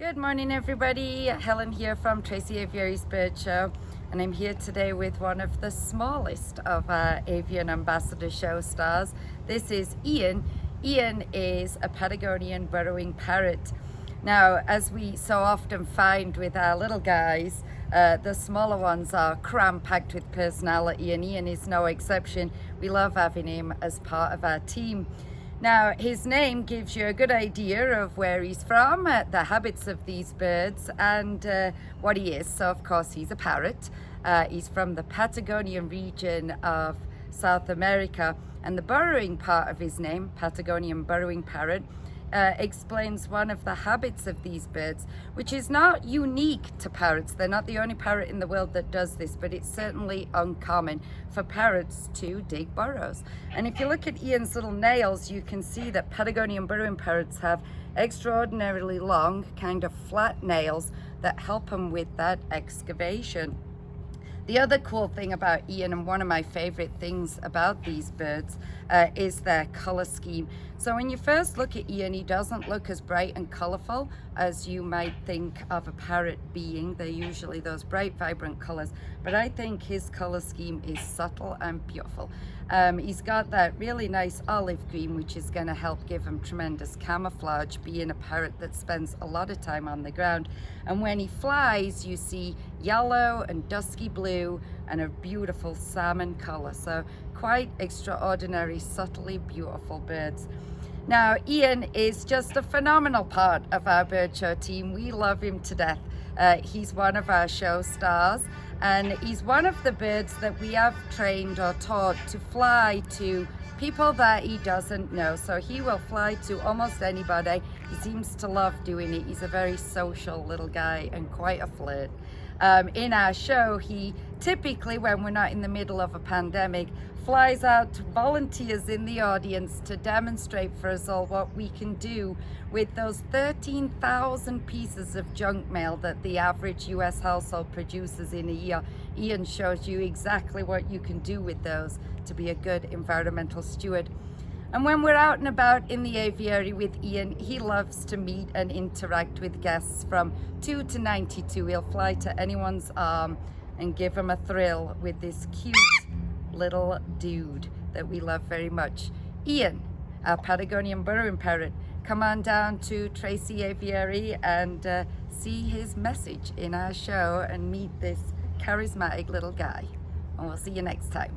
Good morning, everybody. Helen here from Tracy Aviary's Bird Show, and I'm here today with one of the smallest of our Avian Ambassador show stars. This is Ian. Ian is a Patagonian burrowing parrot. Now, as we so often find with our little guys, the smaller ones are cram-packed with personality, and Ian is no exception. We love having him as part of our team. Now, his name gives you a good idea of where he's from, the habits of these birds, and what he is. So, of course, he's a parrot. He's from the Patagonian region of South America, and the burrowing part of his name, Patagonian burrowing parrot, explains one of the habits of these birds, which is not unique to parrots. They're not the only parrot in the world that does this, but it's certainly uncommon for parrots to dig burrows. And if you look at Ian's little nails, you can see that Patagonian burrowing parrots have extraordinarily long, kind of flat nails that help them with that excavation. The other cool thing about Ian, and one of my favorite things about these birds, is their color scheme. So when you first look at Ian, he doesn't look as bright and colorful as you might think of a parrot being. They're usually those bright, vibrant colors, but I think his color scheme is subtle and beautiful. He's got that really nice olive green, which is going to help give him tremendous camouflage, being a parrot that spends a lot of time on the ground. And when he flies, you see yellow and dusky blue and a beautiful salmon color. So quite extraordinary, subtly beautiful birds. Now, Ian is just a phenomenal part of our bird show team. We love him to death. He's one of our show stars, and he's one of the birds that we have trained or taught to fly to people that he doesn't know. So he will fly to almost anybody. He seems to love doing it. He's a very social little guy and quite a flirt. In our show, he typically, when we're not in the middle of a pandemic, flies out to volunteers in the audience to demonstrate for us all what we can do with those 13,000 pieces of junk mail that the average US household produces in a year. Ian shows you exactly what you can do with those to be a good environmental steward. And when we're out and about in the aviary with Ian, he loves to meet and interact with guests from 2 to 92. He'll fly to anyone's arm and give them a thrill with this cute little dude that we love very much. Ian, our Patagonian burrowing parrot, come on down to Tracy Aviary and see his message in our show and meet this charismatic little guy. And we'll see you next time.